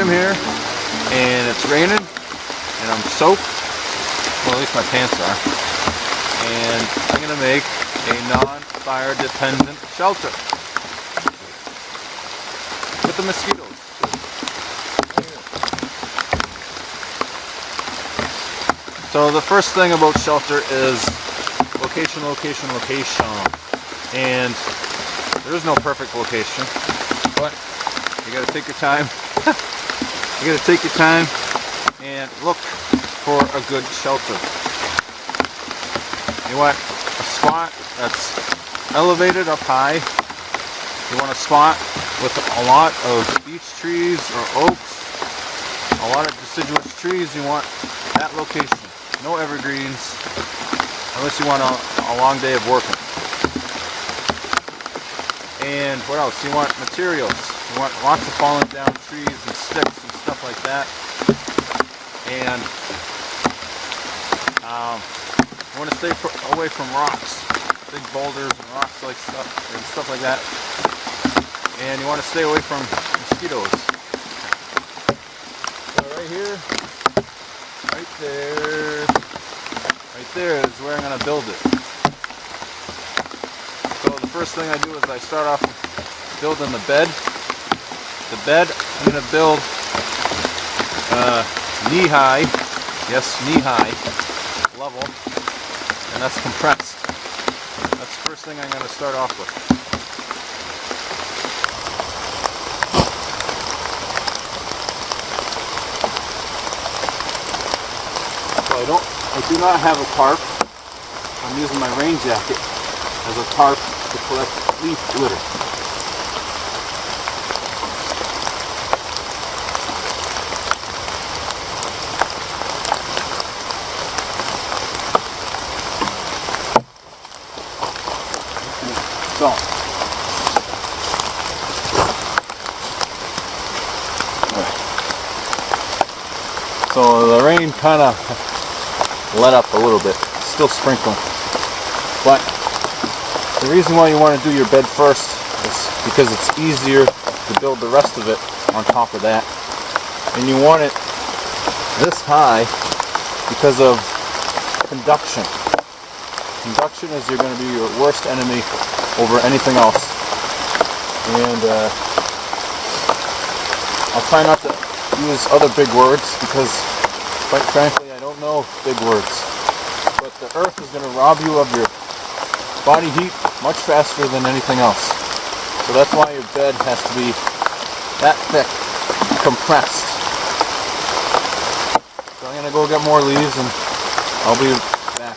I'm here and it's raining and I'm soaked, well at least my pants are, and I'm going to make a non-fire dependent shelter with the mosquitoes. So the first thing about shelter is location, location, location. And there is no perfect location, but you gotta take your time. You gotta take your time and look for a good shelter. You want a spot that's elevated up high. You want a spot with a lot of beech trees or oaks, a lot of deciduous trees. You want that location. No evergreens, unless you want a long day of working. And what else? You want materials. You want lots of fallen down trees and sticks and stuff like that. And you want to stay away from rocks, big boulders and rocks like stuff like that. And you want to stay away from mosquitoes. So right here, right there is where I'm going to build it. So the first thing I do is I start off building the bed. The bed I'm going to build knee-high, yes, knee-high level, and that's compressed. That's the first thing I'm going to start off with. I do not have a tarp. I'm using my rain jacket as a tarp to collect leaf litter. So the rain kind of let up a little bit, still sprinkling, but the reason why you want to do your bed first is because it's easier to build the rest of it on top of that, and you want it this high because of conduction. Conduction is going to be your worst enemy over anything else, and I'll try not to use other big words because quite frankly I don't know big words, but the earth is going to rob you of your body heat much faster than anything else. So that's why your bed has to be that thick, compressed. So I'm going to go get more leaves and I'll be back.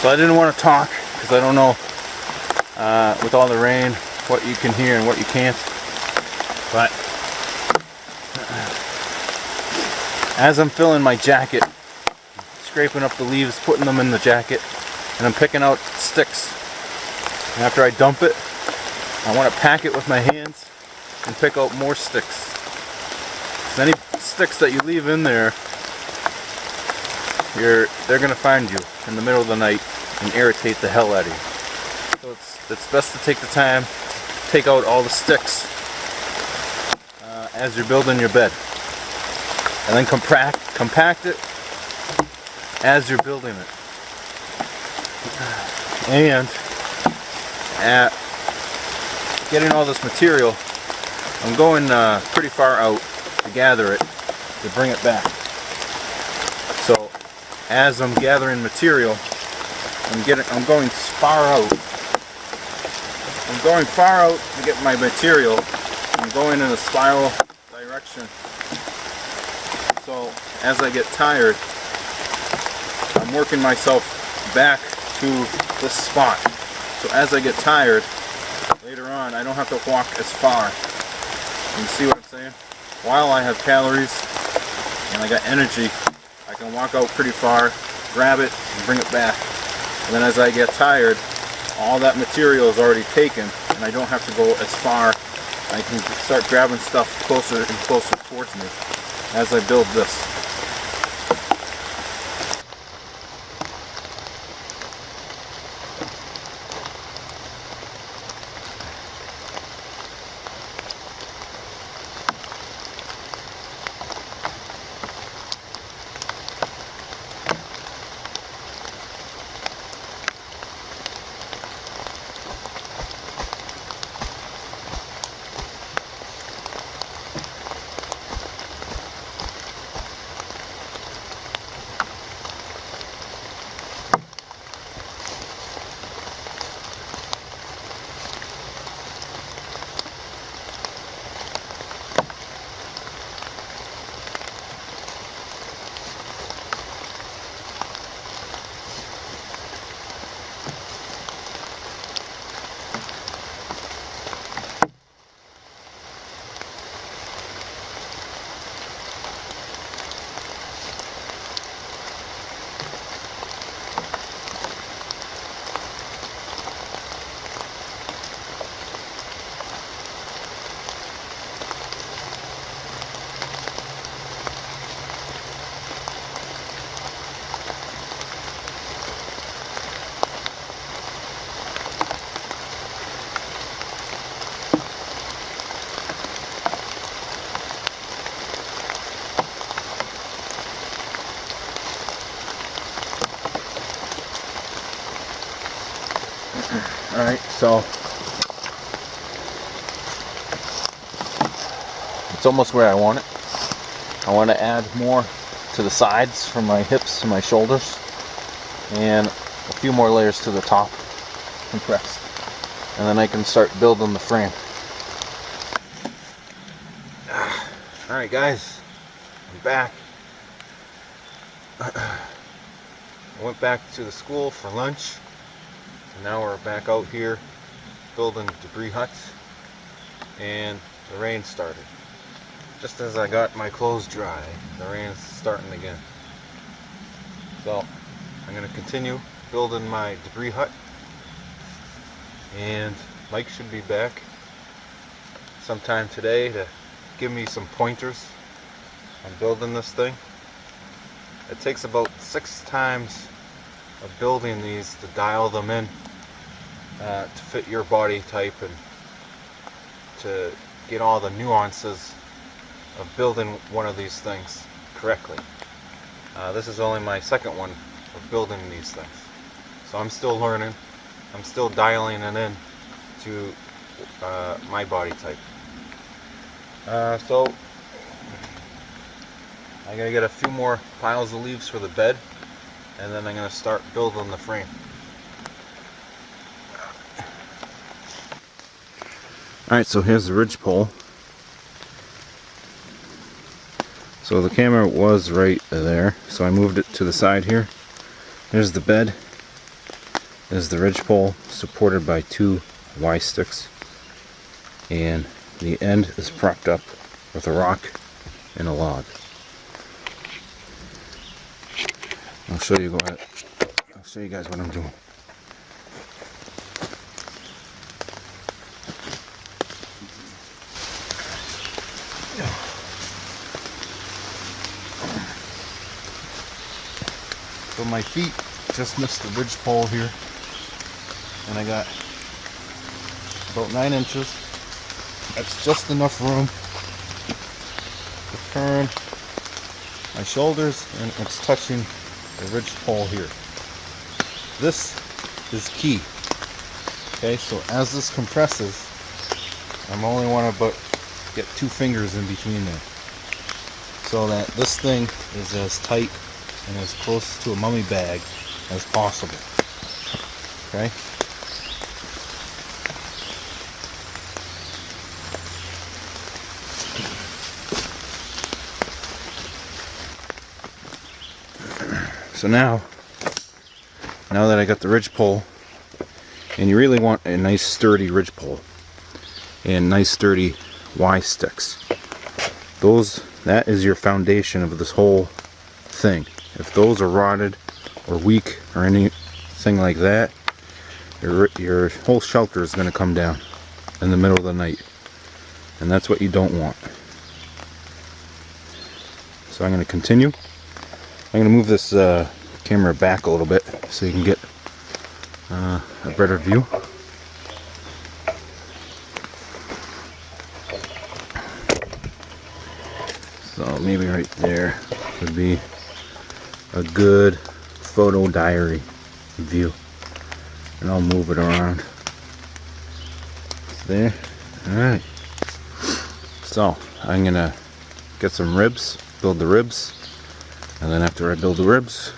So I didn't want to talk because I don't know with all the rain what you can hear and what you can't. But as I'm filling my jacket, scraping up the leaves, putting them in the jacket, and I'm picking out sticks. And after I dump it, I want to pack it with my hands and pick out more sticks. So any sticks that you leave in there, they're going to find you in the middle of the night and irritate the hell out of you. So it's best to take the time to take out all the sticks as you're building your bed. And then compact it as you're building it. And at getting all this material, I'm going pretty far out to gather it, to bring it back. So as I'm gathering material, I'm going far out. I'm going far out to get my material. I'm going in a spiral direction. So as I get tired, I'm working myself back to this spot. So as I get tired, later on, I don't have to walk as far. You see what I'm saying? While I have calories and I got energy, I can walk out pretty far, grab it, and bring it back. And then as I get tired, all that material is already taken, and I don't have to go as far. I can start grabbing stuff closer and closer towards me as I build this. Alright, so it's almost where I want it. I want to add more to the sides from my hips to my shoulders, and a few more layers to the top, compressed. And then I can start building the frame. Alright guys, I'm back. I went back to the school for lunch. Now we're back out here building debris huts, and the rain started. Just as I got my clothes dry, the rain's starting again. So I'm going to continue building my debris hut, and Mike should be back sometime today to give me some pointers on building this thing. It takes about 6 times of building these to dial them in to fit your body type and to get all the nuances of building one of these things correctly. This is only my second one of building these things, so I'm still learning. I'm still dialing it in to my body type. So I gotta get a few more piles of leaves for the bed, and then I'm gonna start building the frame. Alright, so here's the ridge pole. So the camera was right there, so I moved it to the side here. Here's the bed. is the ridgepole supported by 2 Y sticks, and the end is propped up with a rock and a log. I'll show you guys what I'm doing. So my feet just missed the ridgepole here, and I got about 9 inches. That's just enough room to turn my shoulders, and it's touching the ridgepole here. This is key. Okay, so as this compresses, I'm only want to get 2 fingers in between there, so that this thing is as tight and as close to a mummy bag as possible. Okay. So now that I got the ridgepole, and you really want a nice sturdy ridgepole and nice sturdy Y sticks. That is your foundation of this whole thing. If those are rotted or weak or anything like that, your whole shelter is going to come down in the middle of the night, and that's what you don't want. So I'm going to continue. I'm going to move this camera back a little bit so you can get a better view. So maybe right there would be a good photo diary view, and I'll move it around. There. Alright. So I'm going to get some ribs, build the ribs. And then after I build the ribs,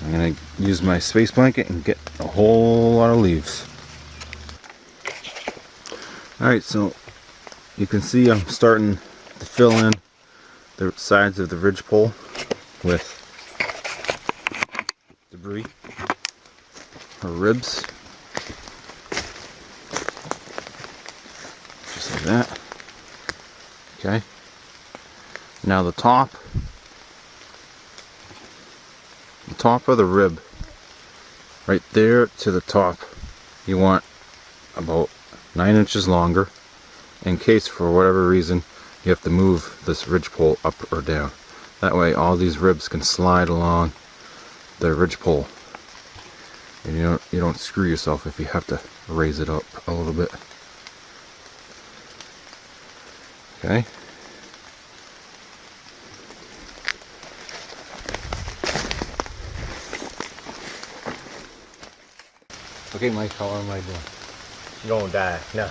I'm going to use my space blanket and get a whole lot of leaves. Alright, so you can see I'm starting to fill in the sides of the ridgepole with debris or ribs. Just like that. Okay. Now the top of the rib, right there to the top, you want about 9 inches longer, in case for whatever reason you have to move this ridgepole up or down. That way all these ribs can slide along the ridgepole, and you don't screw yourself if you have to raise it up a little bit. Okay. Okay, Mike, how am I doing? You're gonna die. No.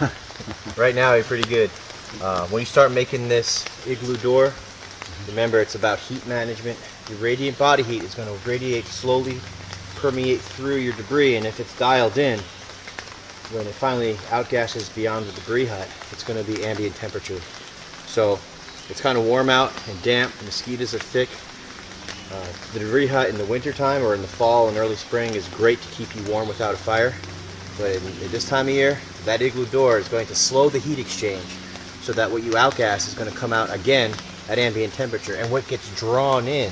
Right now, you're pretty good. When you start making this igloo door, remember it's about heat management. Your radiant body heat is going to radiate slowly, permeate through your debris, and if it's dialed in, when it finally outgasses beyond the debris height, it's going to be ambient temperature. So it's kind of warm out and damp, and mosquitoes are thick. The debris hut in the winter time or in the fall and early spring is great to keep you warm without a fire, but at this time of year, that igloo door is going to slow the heat exchange so that what you outgas is going to come out again at ambient temperature, and what gets drawn in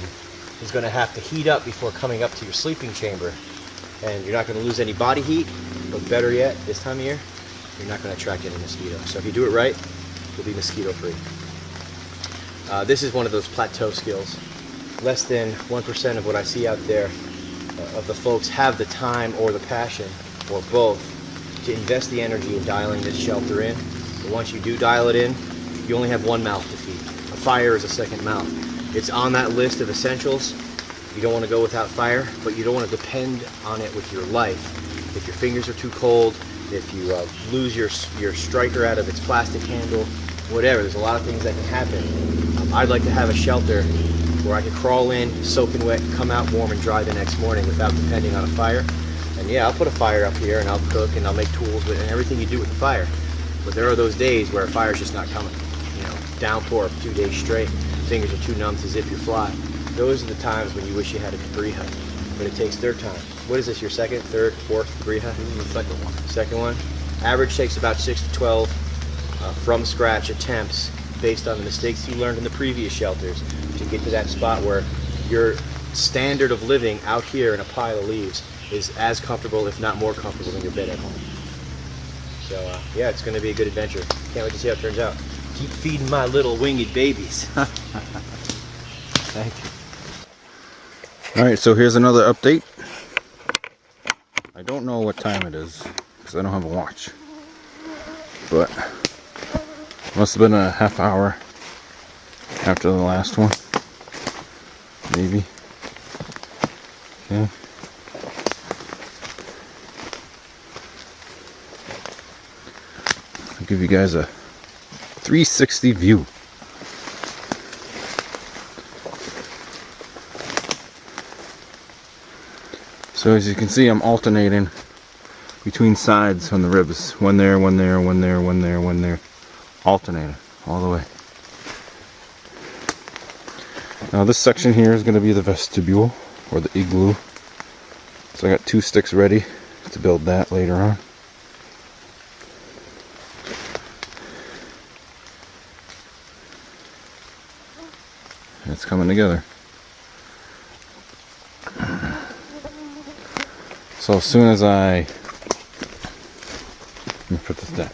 is going to have to heat up before coming up to your sleeping chamber, and you're not going to lose any body heat, but better yet, this time of year, you're not going to attract any mosquitoes. So if you do it right, you'll be mosquito free. This is one of those plateau skills. Less than 1% of what I see out there of the folks have the time or the passion, or both, to invest the energy in dialing this shelter in. But once you do dial it in, you only have one mouth to feed. A fire is a second mouth. It's on that list of essentials. You don't want to go without fire, but you don't want to depend on it with your life. If your fingers are too cold, if you lose your striker out of its plastic handle, whatever, there's a lot of things that can happen. I'd like to have a shelter where I could crawl in, soaking wet, come out warm and dry the next morning without depending on a fire. And yeah, I'll put a fire up here and I'll cook and I'll make tools with and everything you do with the fire. But there are those days where a fire's just not coming. You know, downpour for 2 days straight, fingers are too numb to zip your fly. Those are the times when you wish you had a debris hut, but it takes their time. what is this, your second, third, fourth Brija? This is the second one. Second one. Average takes about 6 to 12 from scratch attempts based on the mistakes you learned in the previous shelters to get to that spot where your standard of living out here in a pile of leaves is as comfortable, if not more comfortable, than your bed at home. So yeah, it's going to be a good adventure. Can't wait to see how it turns out. Keep feeding my little winged babies. Thank you. Alright, so here's another update. I don't know what time it is because I don't have a watch, but it must have been a half hour after the last one, maybe. Okay. I'll give you guys a 360 view. So as you can see, I'm alternating between sides on the ribs. One there, one there, one there, one there, one there. Alternating all the way. Now this section here is going to be the vestibule, or the igloo. So I got 2 sticks ready to build that later on. It's coming together. So as soon as let me put this down.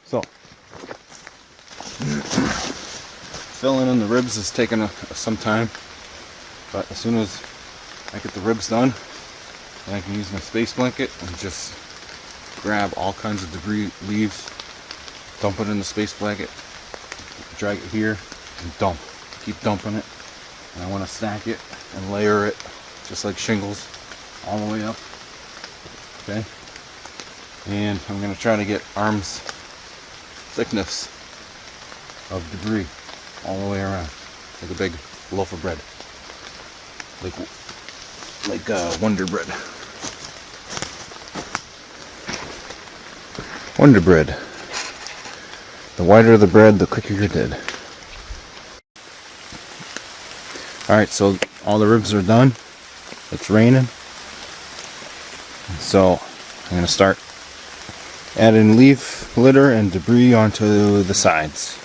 So filling in the ribs is taking some time, but as soon as I get the ribs done, then I can use my space blanket and just grab all kinds of debris, leaves, dump it in the space blanket, drag it here, and dump. Keep dumping it. And I want to stack it and layer it just like shingles all the way up. Okay. And I'm going to try to get arms thickness of debris all the way around, like a big loaf of bread, like Wonder Bread. Wonder Bread. The whiter the bread, the quicker you're dead. Alright, so all the ribs are done. It's raining. So I'm going to start adding leaf litter and debris onto the sides.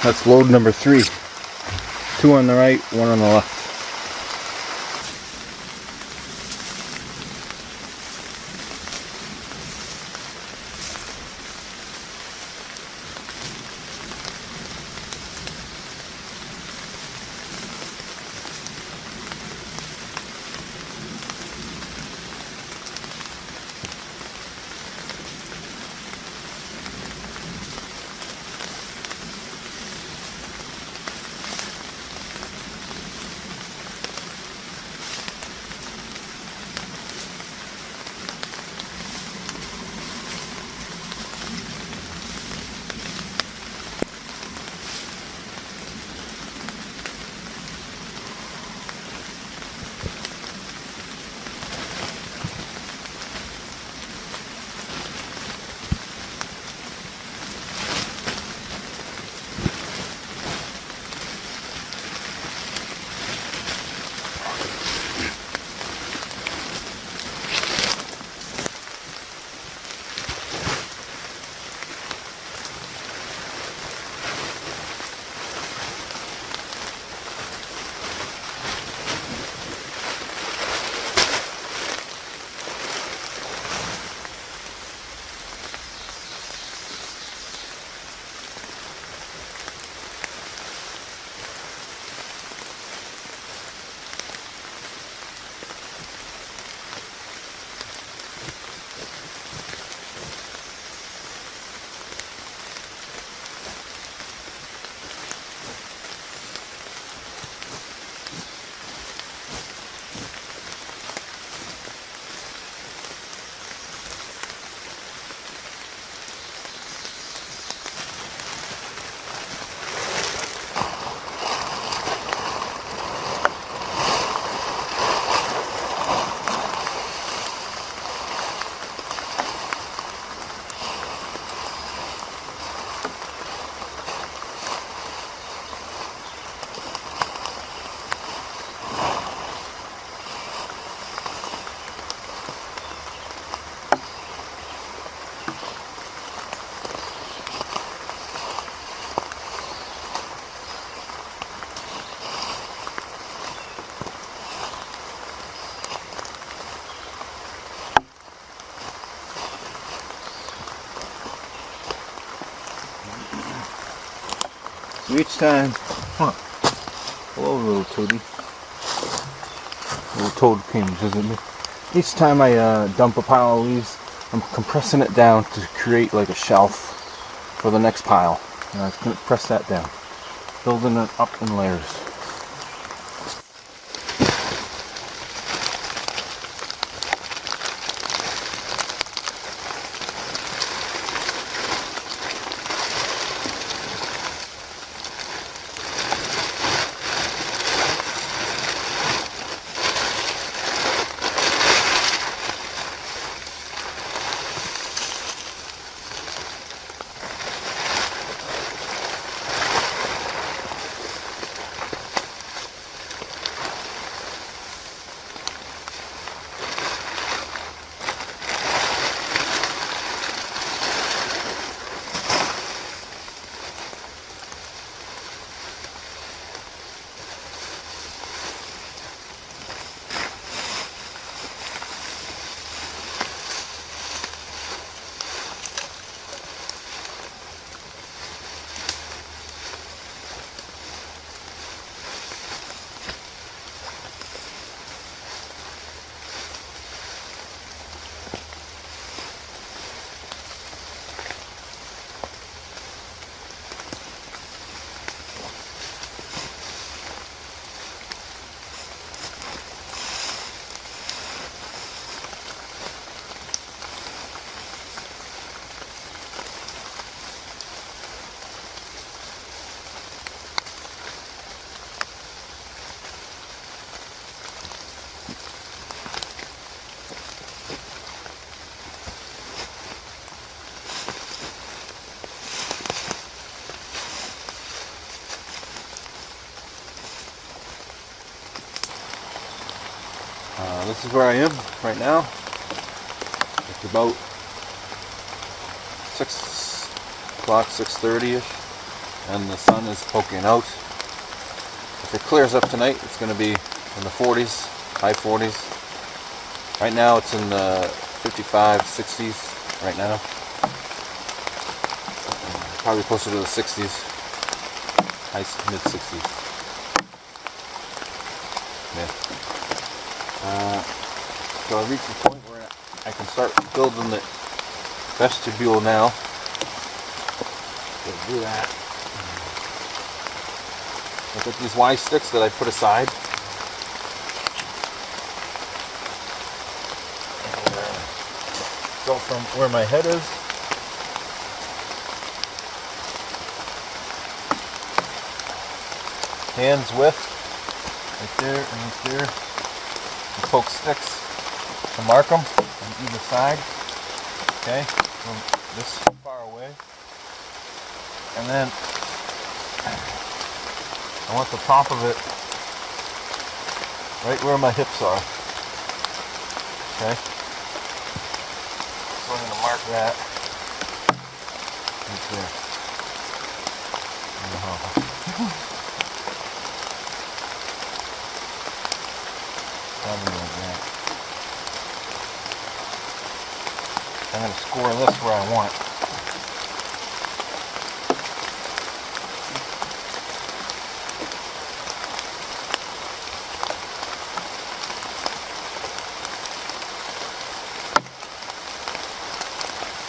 That's load number 3. 2 on the right, 1 on the left. Each time, hello little toady. Little toad came to visit me. Each time I dump a pile of leaves, I'm compressing it down to create like a shelf for the next pile. And I'm going to press that down, building it up in layers. This is where I am right now. It's about 6 o'clock, 6:30ish, and the sun is poking out. If it clears up tonight, it's going to be in the 40s, high 40s. Right now it's in the 55, 60s right now. Probably closer to the 60s, high mid 60s. Yeah. So I reached the point where I can start building the vestibule now. So do that. I've got these Y sticks that I put aside. Go from where my head is. Hands width. Right there and right there. Poke sticks to mark them on either side, okay, from this far away, and then I want the top of it right where my hips are, okay, so I'm going to mark that right there. Something like that. I'm going to score this where I want.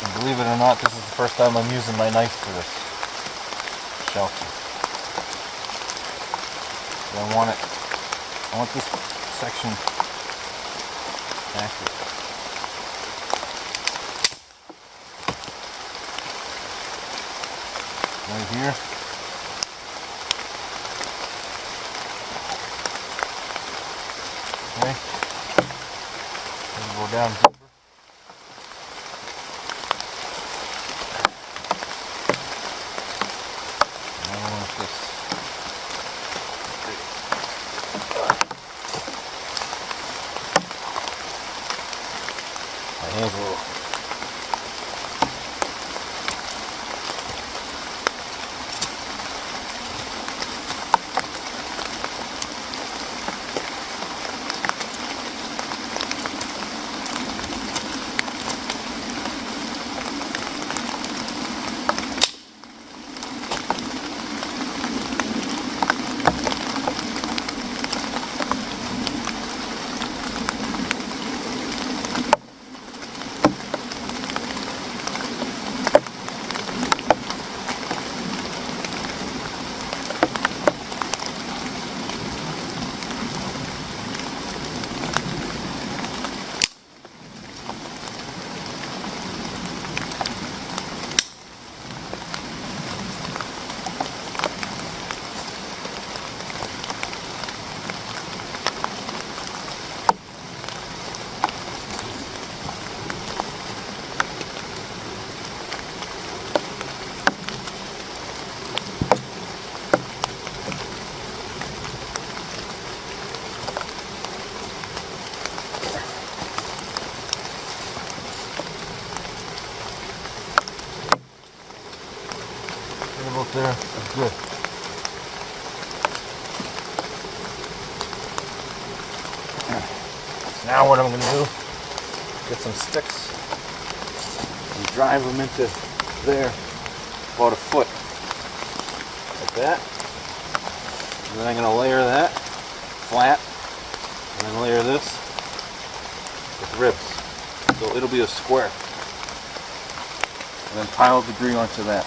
And believe it or not, this is the first time I'm using my knife for this shelter. So I want this section accurate. Right here. Okay. Then go down deeper. And I want this. My hands a little. up there is good. So now what I'm going to do, get some sticks and drive them into there about a foot. Like that. And then I'm going to layer that flat and then layer this with ribs. So it'll be a square. And then pile debris onto that.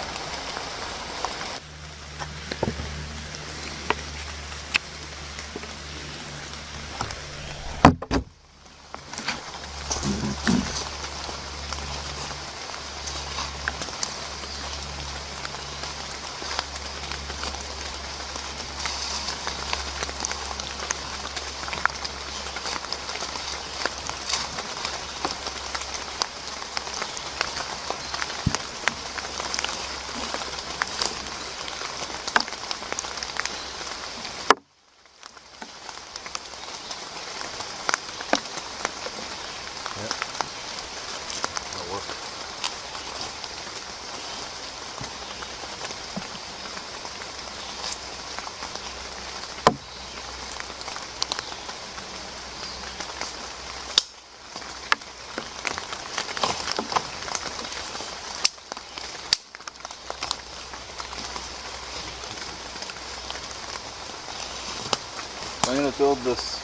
I'm going to build this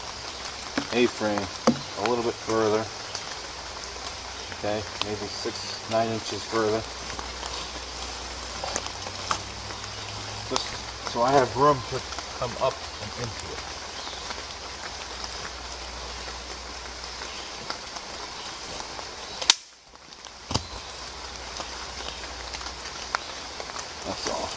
A-frame a little bit further, okay, maybe 6-9 inches further, just so I have room to come up and into it. That's all.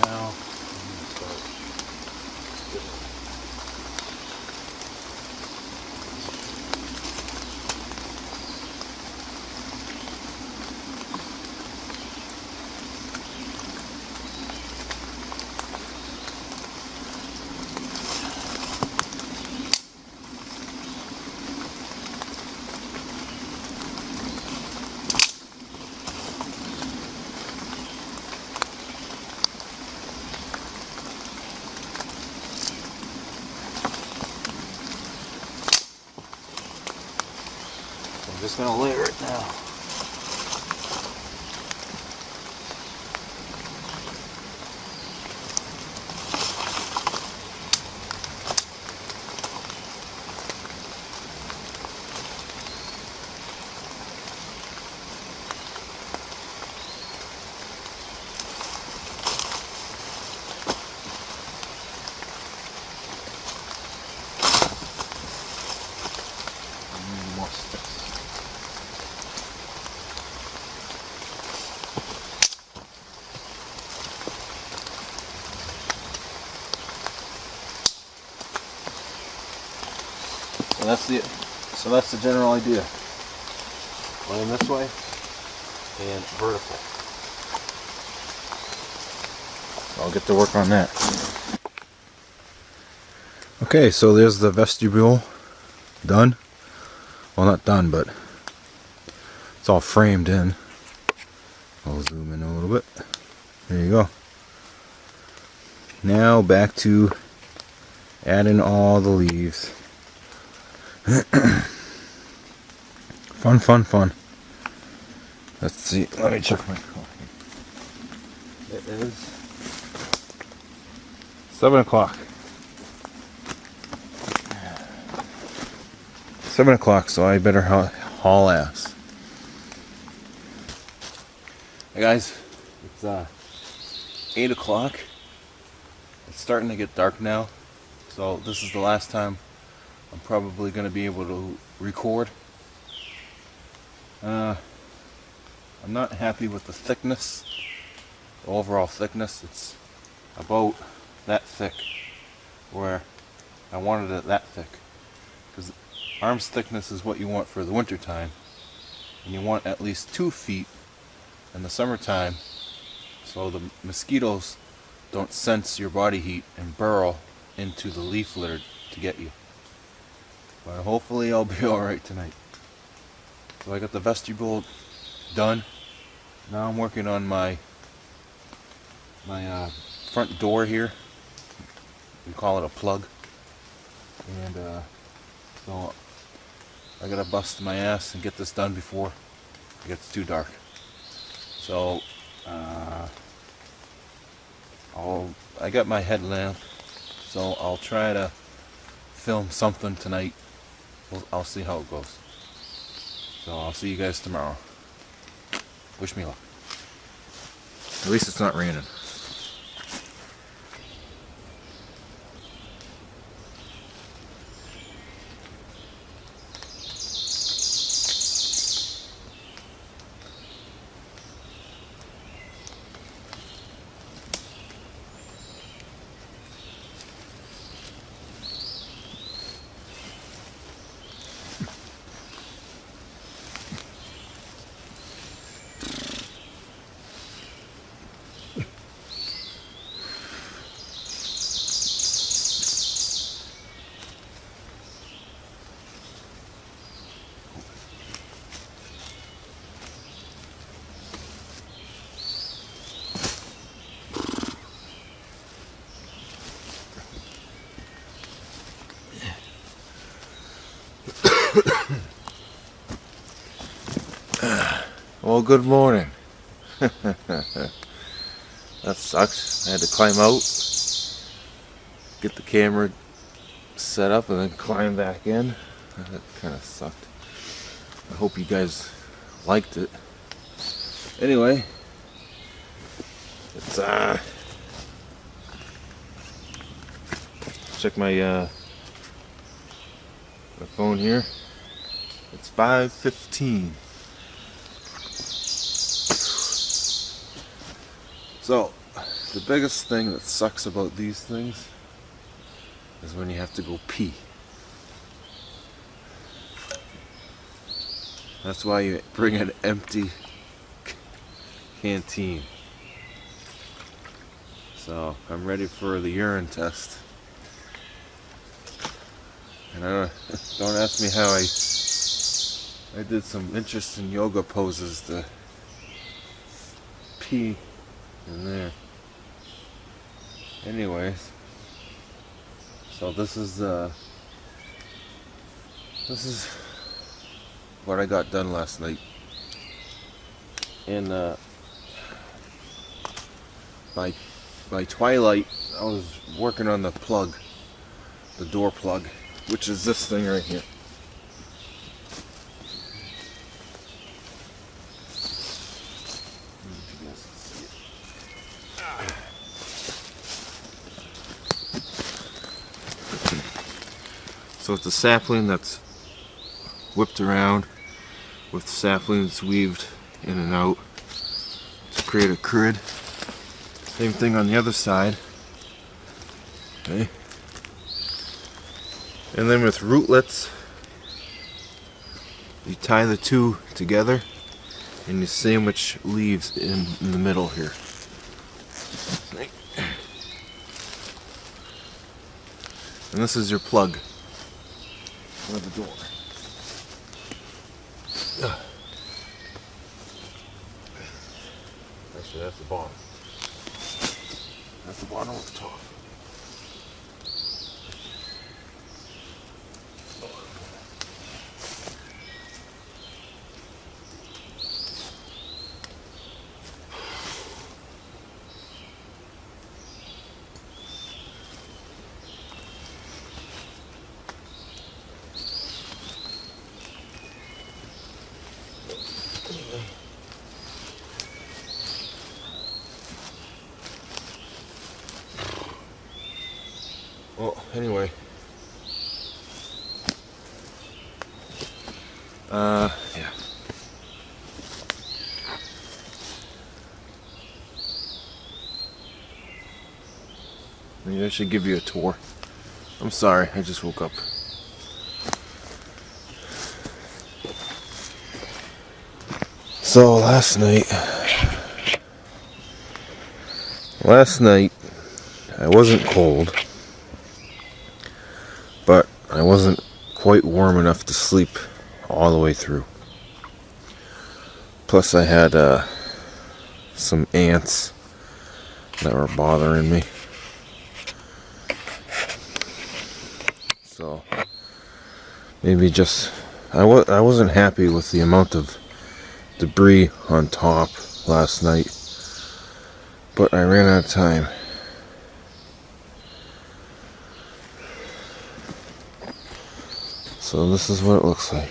Now, I'm going to start I'm just going to layer it now. More sticks. So that's the general idea. Laying this way and vertical. So I'll get to work on that. Okay, so there's the vestibule done. Well, not done, but it's all framed in. I'll zoom in a little bit. There you go. Now back to adding all the leaves. Fun, fun, fun. Let's see. Let me check my clock. It is 7 o'clock. 7 o'clock, so I better haul ass. Hey guys, it's 8 o'clock. It's starting to get dark now, so this is the last time I'm probably going to be able to record. I'm not happy with the thickness, the overall thickness. It's about that thick, where I wanted it that thick. Because arm's thickness is what you want for the winter time, and you want at least 2 feet in the summertime, so the mosquitoes don't sense your body heat and burrow into the leaf litter to get you. But hopefully I'll be alright tonight. So I got the vestibule done. Now I'm working on my front door here. We call it a plug. And so I gotta bust my ass and get this done before it gets too dark. So I got my headlamp, so I'll try to film something tonight. I'll see how it goes. So I'll see you guys tomorrow. Wish me luck. At least it's not raining. Well, good morning. That sucks. I had to climb out, get the camera set up, and then climb back in. That kind of sucked. I hope you guys liked it. Anyway, it's check my phone here. It's 5:15. So, the biggest thing that sucks about these things is when you have to go pee. That's why you bring an empty canteen. So, I'm ready for the urine test. And don't ask me how I did some interesting yoga poses to pee in there. Anyways, so this is what I got done last night. And by twilight, I was working on the plug, the door plug, which is this thing right here. So it's a sapling that's whipped around with saplings weaved in and out to create a grid. Same thing on the other side. Okay. And then with rootlets, you tie the two together and you sandwich leaves in the middle here. And this is your plug for the door. Actually, that's the bottom. That's the bottom of the top. Well, anyway, yeah. Maybe I should give you a tour. I'm sorry, I just woke up. So last night I wasn't cold, but I wasn't quite warm enough to sleep all the way through. Plus I had some ants that were bothering me. So maybe just I wasn't happy with the amount of debris on top last night, but I ran out of time. So this is what it looks like.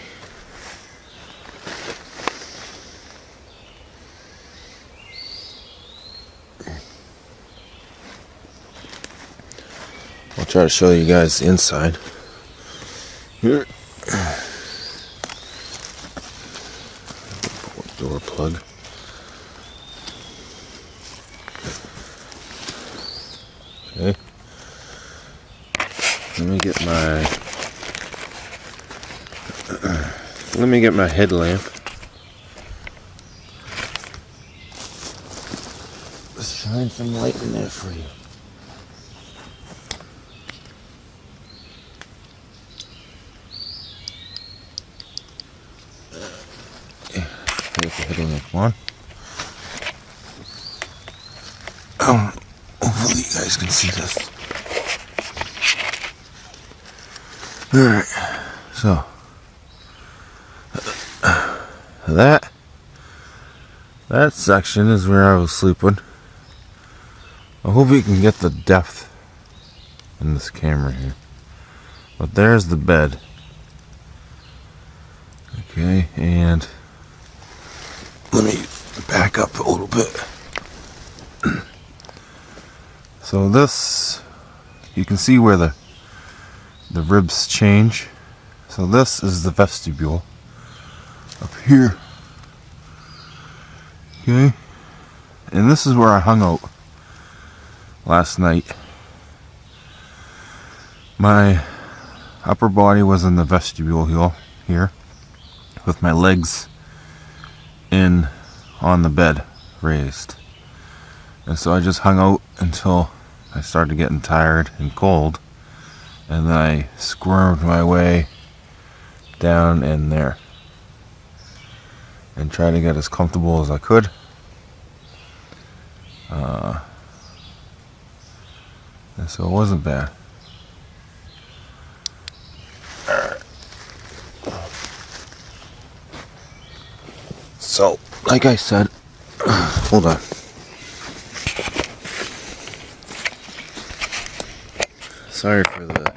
I'll try to show you guys the inside. Here. Door plug. Okay. Let me get my headlamp. Let's shine some light in there for you. Get the headlamp on. Hopefully you guys can see this. Alright, so that section is where I was sleeping. I hope you can get the depth in this camera here. But there's the bed. Okay, and let me back up a little bit. So this, you can see where the ribs change. So this is the vestibule up here. Okay, and this is where I hung out last night. My upper body was in the vestibule here with my legs in on the bed raised, and so I just hung out until I started getting tired and cold, and then I squirmed my way down in there and tried to get as comfortable as I could. And so it wasn't bad. So, like I said, hold on. Sorry for the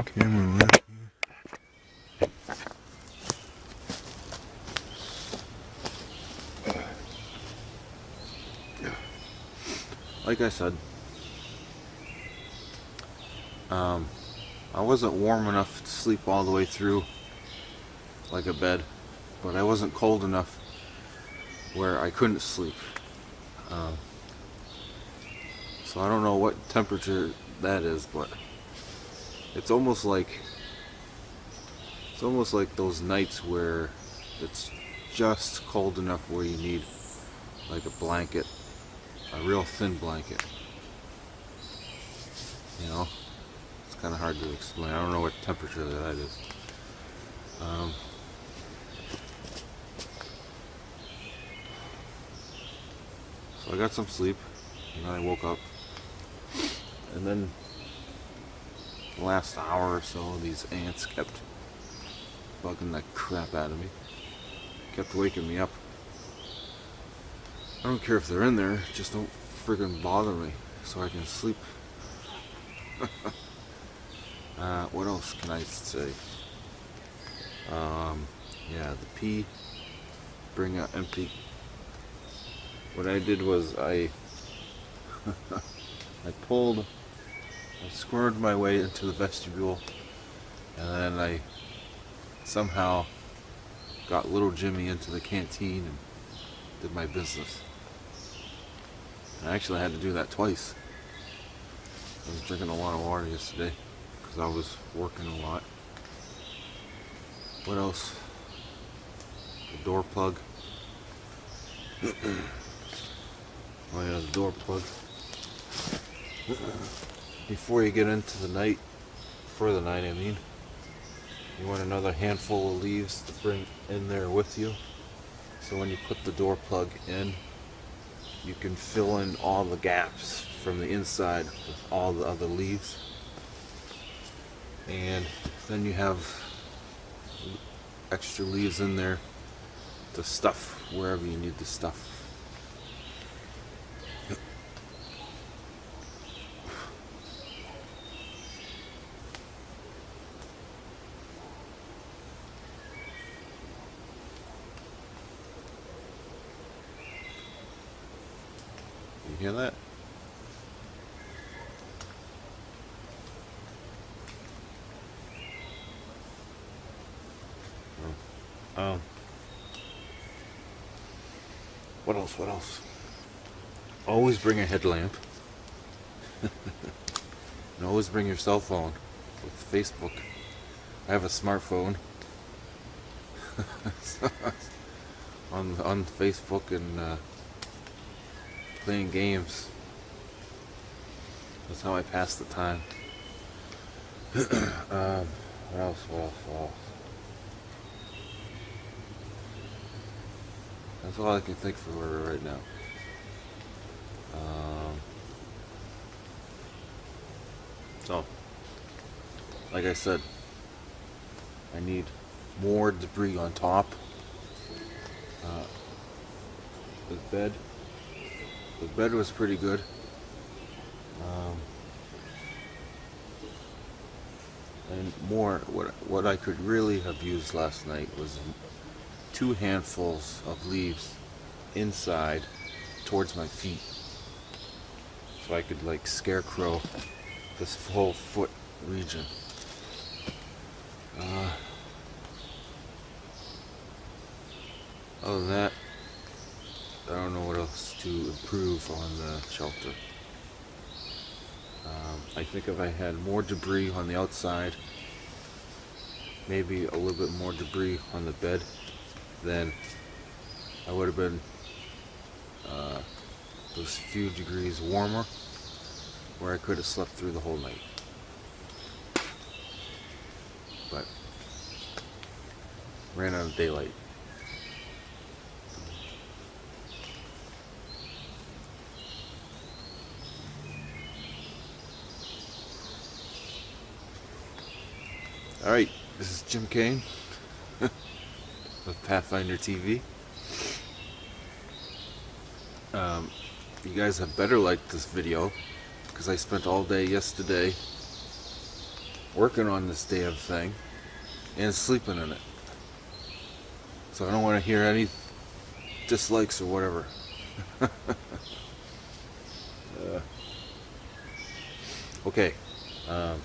camera work here. Like I said, I wasn't warm enough to sleep all the way through like a bed, but I wasn't cold enough where I couldn't sleep. So I don't know what temperature that is, but it's almost like those nights where it's just cold enough where you need like a blanket, a real thin blanket. You know, it's kind of hard to explain. I don't know what temperature that is. So I got some sleep, and then I woke up, and then the last hour or so, these ants kept bugging the crap out of me, kept waking me up. I don't care if they're in there, just don't friggin' bother me so I can sleep. What else can I say? Yeah, the pee, bring out empty. What I did was I squirmed my way into the vestibule, and then I somehow got little Jimmy into the canteen and did my business. I actually had to do that twice. I was drinking a lot of water yesterday because I was working a lot. What else? the door plug. Oh yeah, the door plug. Before you get into the night, for the night I mean, you want another handful of leaves to bring in there with you. So when you put the door plug in, you can fill in all the gaps from the inside with all the other leaves. And then you have extra leaves in there to stuff wherever you need to stuff. You hear that? What else? What else? Always bring a headlamp. And always bring your cell phone with Facebook. I have a smartphone. on Facebook and playing games. That's how I pass the time. What else? That's all I can think for right now. So, like I said, I need more debris on top. The bed was pretty good. And more, what I could really have used last night was 2 handfuls of leaves inside towards my feet, so I could like scarecrow this whole foot region. Other than that, I don't know what else to improve on the shelter. I think if I had more debris on the outside, maybe a little bit more debris on the bed, then I would have been those few degrees warmer, where I could have slept through the whole night. But ran out of daylight. Alright, this is Jim Kane of Pathfinder TV. You guys have better liked this video, because I spent all day yesterday working on this damn thing and sleeping in it. So I don't want to hear any dislikes or whatever. Okay. Alright.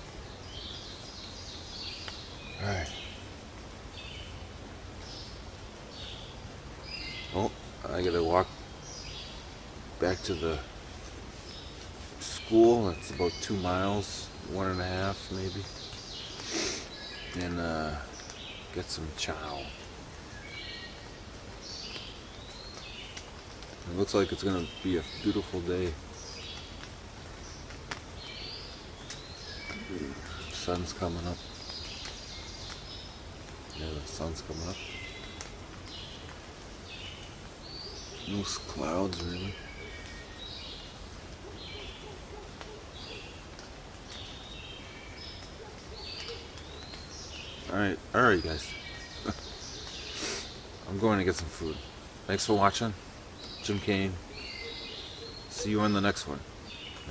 Well, I gotta walk back to the school. That's about 2 miles, 1.5 maybe. And get some chow. It looks like it's gonna be a beautiful day. The sun's coming up. Yeah, the sun's coming up. No clouds really. Alright guys. I'm going to get some food. Thanks for watching. Jim Kane. See you on the next one.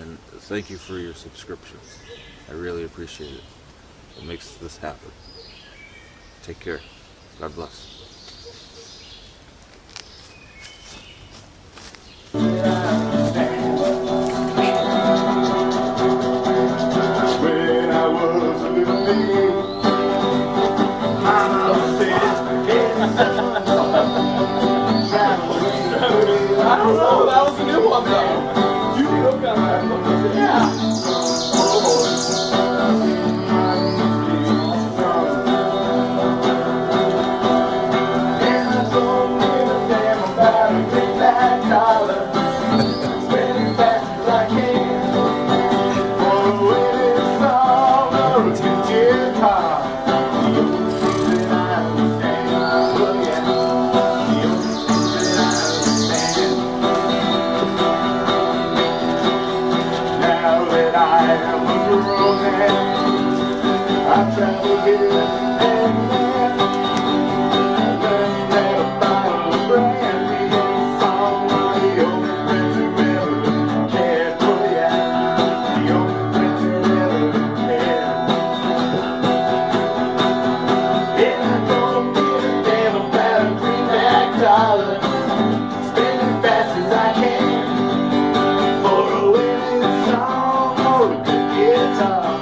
And thank you for your subscriptions. I really appreciate it. It makes this happen. Take care. God bless. When I was a little baby, Mama said, I don't know, that was a new one though. You did okay, yeah. Oh, now that I am a grown man, I travel here and there. I learned that about a brand new song. The only friends who ever cared for the act, the only friends who ever cared. And I don't give a damn about a greenback dollar, spend as fast as I can for a winning song or a good guitar.